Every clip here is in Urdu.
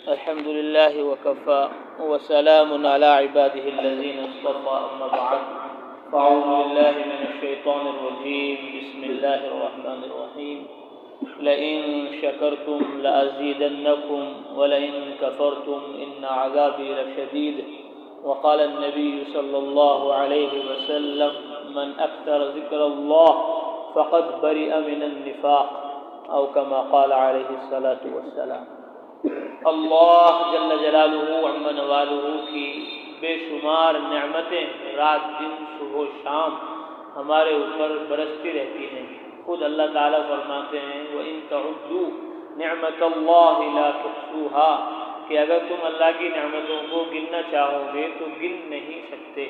الحمد لله وكفى وسلام على عباده الذين اصطفى أما بعد فأعوذ بالله من الشيطان الرجيم بسم الله الرحمن الرحيم لئن شكرتم لأزيدنكم ولئن كفرتم إن عذابي لشديد وقال النبي صلى الله عليه وسلم من أكثر ذكر الله فقد برئ من النفاق أو كما قال عليه الصلاة والسلام۔ اللہ جل جلالہ عم نوالہ کی بے شمار نعمتیں رات دن صبح و شام ہمارے اوپر برستی رہتی ہیں۔ خود اللہ تعالیٰ فرماتے ہیں وَإِن تَعُدُّوا نِعْمَةَ اللَّهِ لَا تُحْصُوهَا کہ اگر تم اللہ کی نعمتوں کو گننا چاہو گے تو گن نہیں سکتے،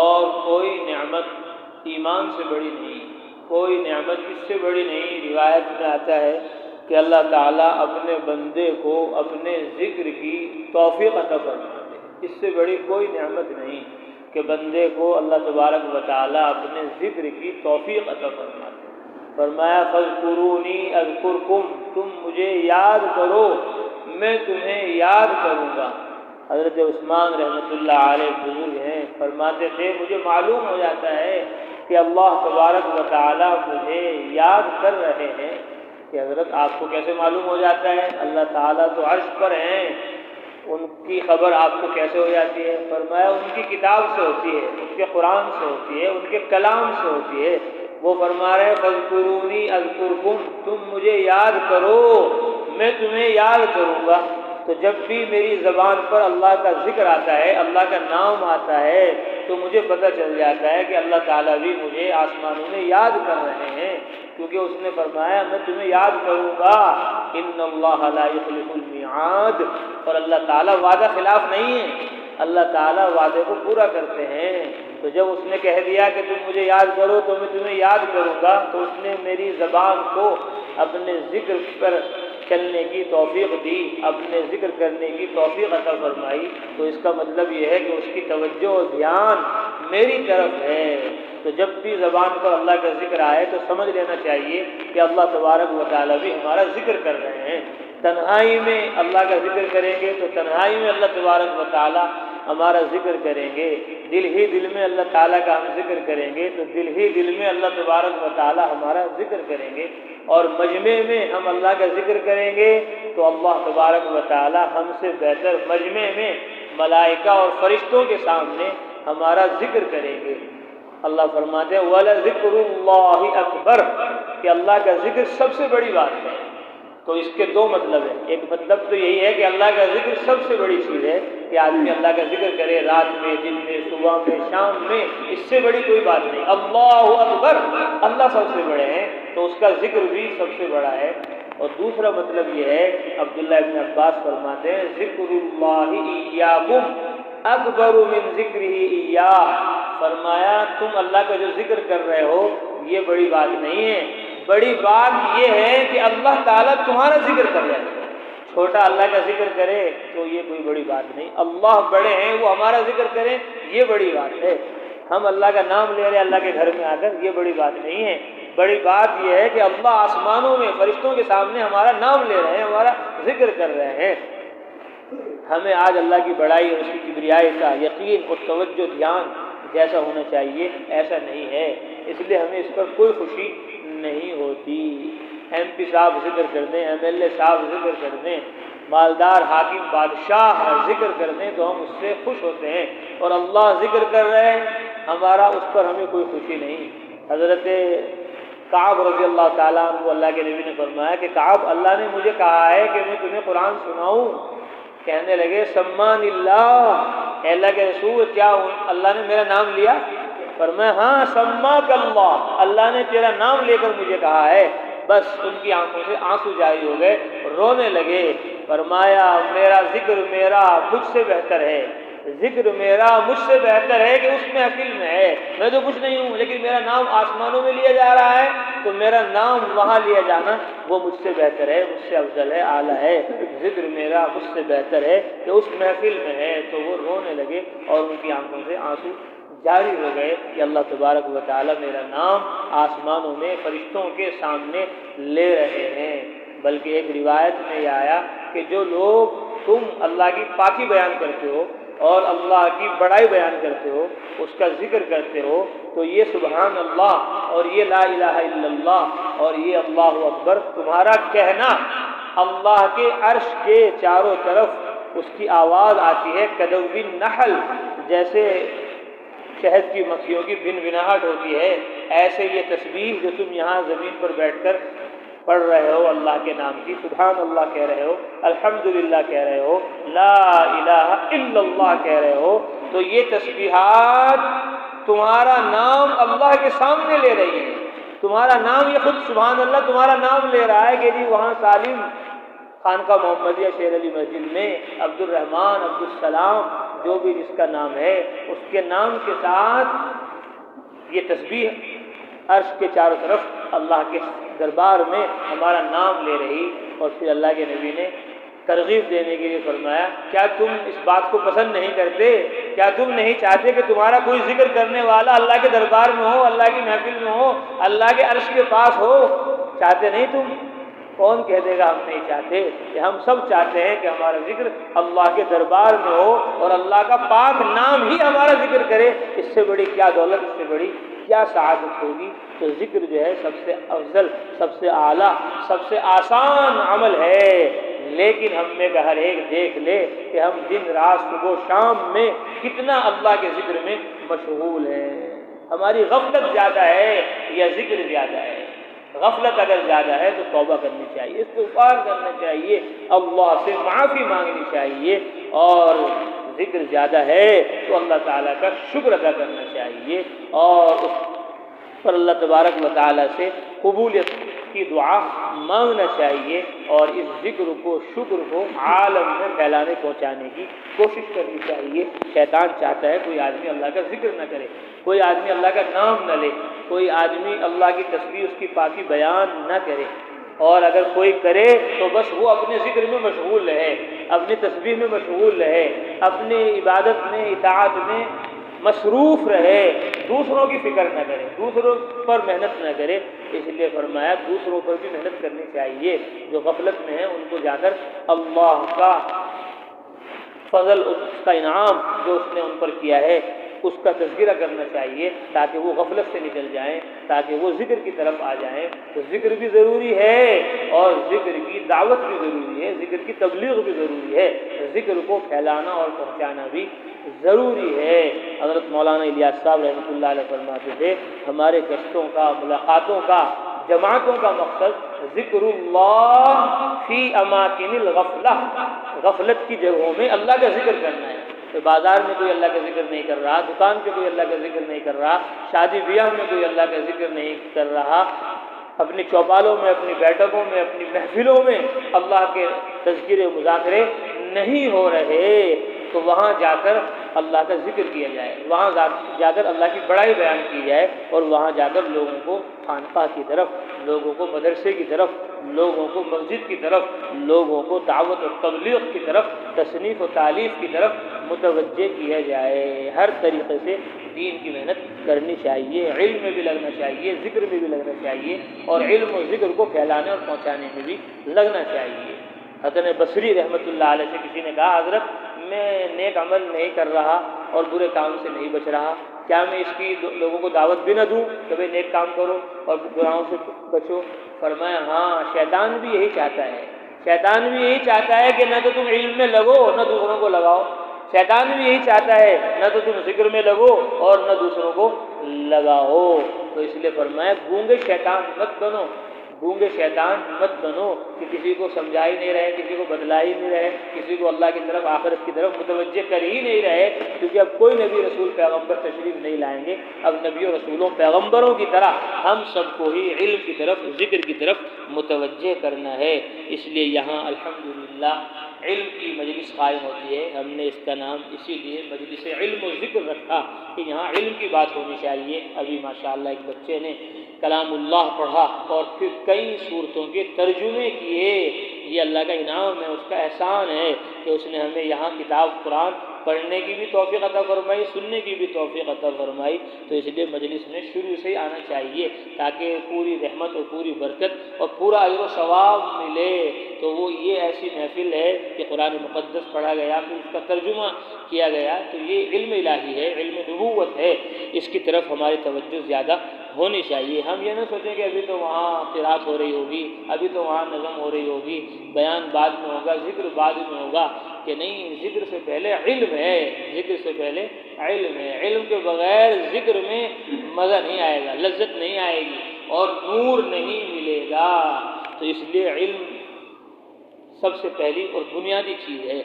اور کوئی نعمت ایمان سے بڑی نہیں، کوئی نعمت اس سے بڑی نہیں۔ روایت میں آتا ہے کہ اللہ تعالیٰ اپنے بندے کو اپنے ذکر کی توفیق عطا فرماتے ہیں۔ اس سے بڑی کوئی نعمت نہیں کہ بندے کو اللہ تبارک و تعالیٰ اپنے ذکر کی توفیق عطا فرماتے ہیں۔ فرمایا فاذکرونی اذکرکم، تم مجھے یاد کرو میں تمہیں یاد کروں گا۔ حضرت عثمان رحمۃ اللہ علیہ بزرگ ہیں، فرماتے تھے مجھے معلوم ہو جاتا ہے کہ اللہ تبارک و تعالیٰ مجھے یاد کر رہے ہیں۔ کہ حضرت آپ کو کیسے معلوم ہو جاتا ہے؟ اللہ تعالیٰ تو عرش پر ہیں، ان کی خبر آپ کو کیسے ہو جاتی ہے؟ فرمایا ان کی کتاب سے ہوتی ہے، ان کے قرآن سے ہوتی ہے، ان کے کلام سے ہوتی ہے۔ وہ فرما رہے فاذکرونی اذکرکم، تم مجھے یاد کرو میں تمہیں یاد کروں گا۔ تو جب بھی میری زبان پر اللہ کا ذکر آتا ہے، اللہ کا نام آتا ہے، تو مجھے پتہ چل جاتا ہے کہ اللہ تعالیٰ بھی مجھے آسمانوں میں یاد کر رہے ہیں، کیونکہ اس نے فرمایا میں تمہیں یاد کروں گا۔ ان اللہ لا یخلف المیعاد، اور اللہ تعالیٰ وعدہ خلاف نہیں ہے، اللہ تعالیٰ وعدے کو پورا کرتے ہیں۔ تو جب اس نے کہہ دیا کہ تم مجھے یاد کرو تو میں تمہیں یاد کروں گا، تو اس نے میری زبان کو اپنے ذکر پر چلنے کی توفیق دی، اپنے ذکر کرنے کی توفیق عطا فرمائی۔ تو اس کا مطلب یہ ہے کہ اس کی توجہ اور دھیان میری طرف ہے۔ تو جب بھی زبان پر اللہ کا ذکر آئے تو سمجھ لینا چاہیے کہ اللہ تبارک و تعالیٰ بھی ہمارا ذکر کر رہے ہیں۔ تنہائی میں اللہ کا ذکر کریں گے تو تنہائی میں اللہ تبارک و تعالیٰ ہمارا ذکر کریں گے، دل ہی دل میں اللہ تعالیٰ کا ہم ذکر کریں گے تو دل ہی دل میں اللہ تبارک و تعالیٰ ہمارا ذکر کریں گے، اور مجمع میں ہم اللہ کا ذکر کریں گے تو اللہ تبارک و تعالیٰ ہم سے بہتر مجمع میں ملائکہ اور فرشتوں کے سامنے ہمارا ذکر کریں گے۔ اللہ فرماتے ہیں وَلَذِكْرُ اللَّهِ أَكْبَرُ کہ اللہ کا ذکر سب سے بڑی بات ہے۔ تو اس کے دو مطلب ہیں، ایک مطلب تو یہی ہے کہ اللہ کا ذکر سب سے بڑی چیز ہے کہ آدمی اللہ کا ذکر کرے، رات میں، دن میں، صبح میں، شام میں، اس سے بڑی کوئی بات نہیں۔ اللہ اکبر، اللہ سب سے بڑے ہیں تو اس کا ذکر بھی سب سے بڑا ہے۔ اور دوسرا مطلب یہ ہے کہ عبداللہ ابن عباس فرماتے ہیں ذکر اللہ ایاکم اکبر من ذکرہ ایاہ، فرمایا تم اللہ کا جو ذکر کر رہے ہو یہ بڑی بات نہیں ہے، بڑی بات یہ ہے کہ اللہ تعالیٰ تمہارا ذکر کر رہے ہیں۔ چھوٹا اللہ کا ذکر کرے تو یہ کوئی بڑی بات نہیں، اللہ بڑے ہیں وہ ہمارا ذکر کریں یہ بڑی بات ہے۔ ہم اللہ کا نام لے رہے ہیں اللہ کے گھر میں آ کر، یہ بڑی بات نہیں ہے۔ بڑی بات یہ ہے کہ اللہ آسمانوں میں فرشتوں کے سامنے ہمارا نام لے رہے ہیں، ہمارا ذکر کر رہے ہیں۔ ہمیں آج اللہ کی بڑائی اور اس کی کبریائی کا یقین اور توجہ دھیان جیسا ہونا چاہیے ایسا نہیں ہے، اس لیے ہمیں اس پر کوئی خوشی نہیں ہوتی۔ ایم پی صاحب ذکر کر دیں، ایم ایل اے صاحب ذکر کر دیں، مالدار حاکم بادشاہ ذکر کر دیں تو ہم اس سے خوش ہوتے ہیں، اور اللہ ذکر کر رہے ہیں ہمارا اس پر ہمیں کوئی خوشی نہیں۔ حضرت کعب رضی اللہ تعالیٰ عنہ اللہ کے نبی نے فرمایا کہ کعب اللہ نے مجھے کہا ہے کہ میں تمہیں قرآن سناؤں۔ کہنے لگے سمان اللہ، اے اللہ کے رسول کیا اللہ نے میرا نام لیا؟ فرمایا ہاں سماک اللہ، اللہ نے تیرا نام لے کر مجھے کہا ہے۔ بس ان کی آنکھوں سے آنسو جاری ہو گئے، رونے لگے۔ فرمایا میرا ذکر میرا مجھ سے بہتر ہے، ذکر میرا مجھ سے بہتر ہے کہ اس محفل میں ہے۔ میں تو کچھ نہیں ہوں لیکن میرا نام آسمانوں میں لیا جا رہا ہے تو میرا نام وہاں لیا جانا وہ مجھ سے بہتر ہے، مجھ سے افضل ہے، اعلیٰ ہے۔ ذکر میرا مجھ سے بہتر ہے کہ اس محفل میں ہے۔ تو وہ رونے لگے اور ان کی آنکھوں سے آنسو جاری ہو گئے کہ اللہ تبارک و تعالیٰ میرا نام آسمانوں میں فرشتوں کے سامنے لے رہے ہیں۔ بلکہ ایک روایت میں یہ آیا کہ جو لوگ تم اللہ کی پاکی بیان کرتے ہو اور اللہ کی بڑائی بیان کرتے ہو، اس کا ذکر کرتے ہو، تو یہ سبحان اللہ اور یہ لا الہ الا اللہ اور یہ اللہ اکبر تمہارا کہنا اللہ کے عرش کے چاروں طرف اس کی آواز آتی ہے کدوی النحل، جیسے شہد کی مکھیوں کی بن بناہٹ ہوتی ہے، ایسے یہ تسبیح جو تم یہاں زمین پر بیٹھ کر پڑھ رہے ہو اللہ کے نام کی، سبحان اللہ کہہ رہے ہو، الحمدللہ کہہ رہے ہو، لا الہ الا اللہ کہہ رہے ہو، تو یہ تسبیحات تمہارا نام اللہ کے سامنے لے رہی ہے، تمہارا نام، یہ خود سبحان اللہ تمہارا نام لے رہا ہے کہ جی وہاں سالم خانقاہ محمدیہ شیر علی مسجد میں عبد الرحمن، عبد السلام، جو بھی جس کا نام ہے، اس کے نام کے ساتھ یہ تسبیح عرش کے چاروں طرف اللہ کے دربار میں ہمارا نام لے رہی۔ اور پھر اللہ کے نبی نے ترغیب دینے کے لیے فرمایا، کیا تم اس بات کو پسند نہیں کرتے؟ کیا تم نہیں چاہتے کہ تمہارا کوئی ذکر کرنے والا اللہ کے دربار میں ہو، اللہ کی محفل میں ہو، اللہ کے عرش کے پاس ہو؟ چاہتے نہیں تم؟ کون کہہ دے گا ہم نہیں چاہتے؟ کہ ہم سب چاہتے ہیں کہ ہمارا ذکر اللہ کے دربار میں ہو اور اللہ کا پاک نام ہی ہمارا ذکر کرے۔ اس سے بڑی کیا دولت، اس سے بڑی کیا سعادت ہوگی؟ تو ذکر جو ہے سب سے افضل، سب سے اعلیٰ، سب سے آسان عمل ہے، لیکن ہم میں کا ہر ایک دیکھ لے کہ ہم دن رات صبح و شام میں کتنا اللہ کے ذکر میں مشغول ہیں۔ ہماری غفلت زیادہ ہے یا ذکر زیادہ ہے؟ غفلت اگر زیادہ ہے تو توبہ کرنی چاہیے، استغفار کرنا چاہیے، اللہ سے معافی مانگنی چاہیے، اور ذکر زیادہ ہے تو اللہ تعالیٰ کا شکر ادا کرنا چاہیے اور اس پر اللہ تبارک و تعالیٰ سے قبولیت کی دعا مانگنا چاہیے، اور اس ذکر کو، شکر کو عالم میں پھیلانے پہنچانے کی کوشش کرنی چاہیے۔ شیطان چاہتا ہے کوئی آدمی اللہ کا ذکر نہ کرے، کوئی آدمی اللہ کا نام نہ لے، کوئی آدمی اللہ کی تسبیح، اس کی پاکی بیان نہ کرے، اور اگر کوئی کرے تو بس وہ اپنے ذکر میں مشغول رہے، اپنی تسبیح میں مشغول رہے، اپنی عبادت میں، اطاعت میں مصروف رہے، دوسروں کی فکر نہ کرے، دوسروں پر محنت نہ کرے۔ اس لیے فرمایا دوسروں پر بھی محنت کرنی چاہیے، جو غفلت میں ہیں ان کو جا کر اللہ کا فضل، اس کا انعام جو اس نے ان پر کیا ہے اس کا تذکرہ کرنا چاہیے، تاکہ وہ غفلت سے نکل جائیں، تاکہ وہ ذکر کی طرف آ جائیں۔ تو ذکر بھی ضروری ہے اور ذکر کی دعوت بھی ضروری ہے، ذکر کی تبلیغ بھی ضروری ہے، ذکر کو پھیلانا اور پہنچانا بھی ضروری ہے۔ حضرت مولانا الیاس صاحب رحمۃ اللہ علیہ فرماتے تھے، ہمارے گشتوں کا، ملاقاتوں کا، جماعتوں کا مقصد ذکر اللہ فی اماکن الغفلہ، غفلت کی جگہوں میں اللہ کا ذکر کرنا ہے۔ تو بازار میں کوئی اللہ کا ذکر نہیں کر رہا، دکان پہ کوئی اللہ کا ذکر نہیں کر رہا، شادی بیاہ میں کوئی اللہ کا ذکر نہیں کر رہا، اپنی چوپالوں میں، اپنی بیٹھکوں میں، اپنی محفلوں میں اللہ کے تذکرے مذاکرے نہیں ہو رہے، تو وہاں جا کر اللہ کا ذکر کیا جائے، وہاں جا کر اللہ کی بڑائی بیان کی جائے، اور وہاں جا کر لوگوں کو خانقاہ کی طرف، لوگوں کو مدرسے کی طرف، لوگوں کو مسجد کی طرف، لوگوں کو دعوت و تبلیغ کی طرف، تصنیف و تالیف کی طرف متوجہ کیا جائے۔ ہر طریقے سے دین کی محنت کرنی چاہیے، علم میں بھی لگنا چاہیے، ذکر میں بھی لگنا چاہیے، اور علم و ذکر کو پھیلانے اور پہنچانے میں بھی لگنا چاہیے۔ حسن بصری رحمۃ اللہ علیہ سے کسی نے کہا، حضرت میں نیک عمل نہیں کر رہا اور برے کام سے نہیں بچ رہا، کیا میں اس کی لوگوں کو دعوت بھی نہ دوں کہ بھئی نیک کام کرو اور گناہوں سے بچو؟ فرمایا ہاں، شیطان بھی یہی چاہتا ہے، شیطان بھی یہی چاہتا ہے کہ نہ تو تم علم میں لگو نہ دوسروں کو لگاؤ، شیطان بھی یہی چاہتا ہے نہ تو تم ذکر میں لگو اور نہ دوسروں کو لگاؤ۔ تو اس لیے فرمایا گونگے شیطان مت بنو، گونگے شیطان مت بنو کہ کسی کو سمجھا ہی نہیں رہے، کسی کو بتلا ہی نہیں رہے، کسی کو اللہ کی طرف، آخرت کی طرف متوجہ کر ہی نہیں رہے، کیونکہ اب کوئی نبی رسول پیغمبر تشریف نہیں لائیں گے۔ اب نبیوں رسولوں پیغمبروں کی طرح ہم سب کو ہی علم کی طرف، ذکر کی طرف متوجہ کرنا ہے۔ اس لیے یہاں الحمدللہ علم کی مجلس قائم ہوتی ہے، ہم نے اس کا نام اسی لیے مجلس علم و ذکر رکھا کہ یہاں علم کی بات ہونی چاہیے۔ ابھی ماشاءاللہ ایک بچے نے کلام اللہ پڑھا اور پھر کئی صورتوں کے ترجمے کیے، یہ اللہ کا انعام ہے، اس کا احسان ہے کہ اس نے ہمیں یہاں کتاب قرآن پڑھنے کی بھی توفیق عطا فرمائی، سننے کی بھی توفیق عطا فرمائی۔ تو اس لیے مجلس میں شروع سے ہی آنا چاہیے تاکہ پوری رحمت اور پوری برکت اور پورا اجر و ثواب ملے۔ تو وہ یہ ایسی محفل ہے کہ قرآن مقدس پڑھا گیا، پھر اس کا ترجمہ کیا گیا، تو یہ علم الہی ہے، علم نبوت ہے، اس کی طرف ہماری توجہ زیادہ ہونی چاہیے۔ ہم یہ نہ سوچیں کہ ابھی تو وہاں قرات ہو رہی ہوگی، ابھی تو وہاں نظم ہو رہی ہوگی، بیان بعد میں ہوگا، ذکر بعد میں ہوگا، کہ نہیں، ذکر سے پہلے علم ہے، ذکر سے پہلے علم ہے۔ علم کے بغیر ذکر میں مزہ نہیں آئے گا، لذت نہیں آئے گی اور نور نہیں ملے گا۔ تو اس لیے علم سب سے پہلی اور بنیادی چیز ہے،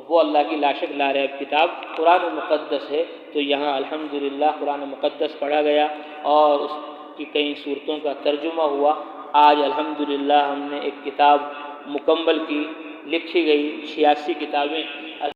وہ اللہ کی لا شک لا ریب کتاب قرآن مقدس ہے۔ تو یہاں الحمدللہ قرآن مقدس پڑھا گیا اور اس کی کئی صورتوں کا ترجمہ ہوا۔ آج الحمدللہ ہم نے ایک کتاب مکمل کی، لکھی گئی 86 کتابیں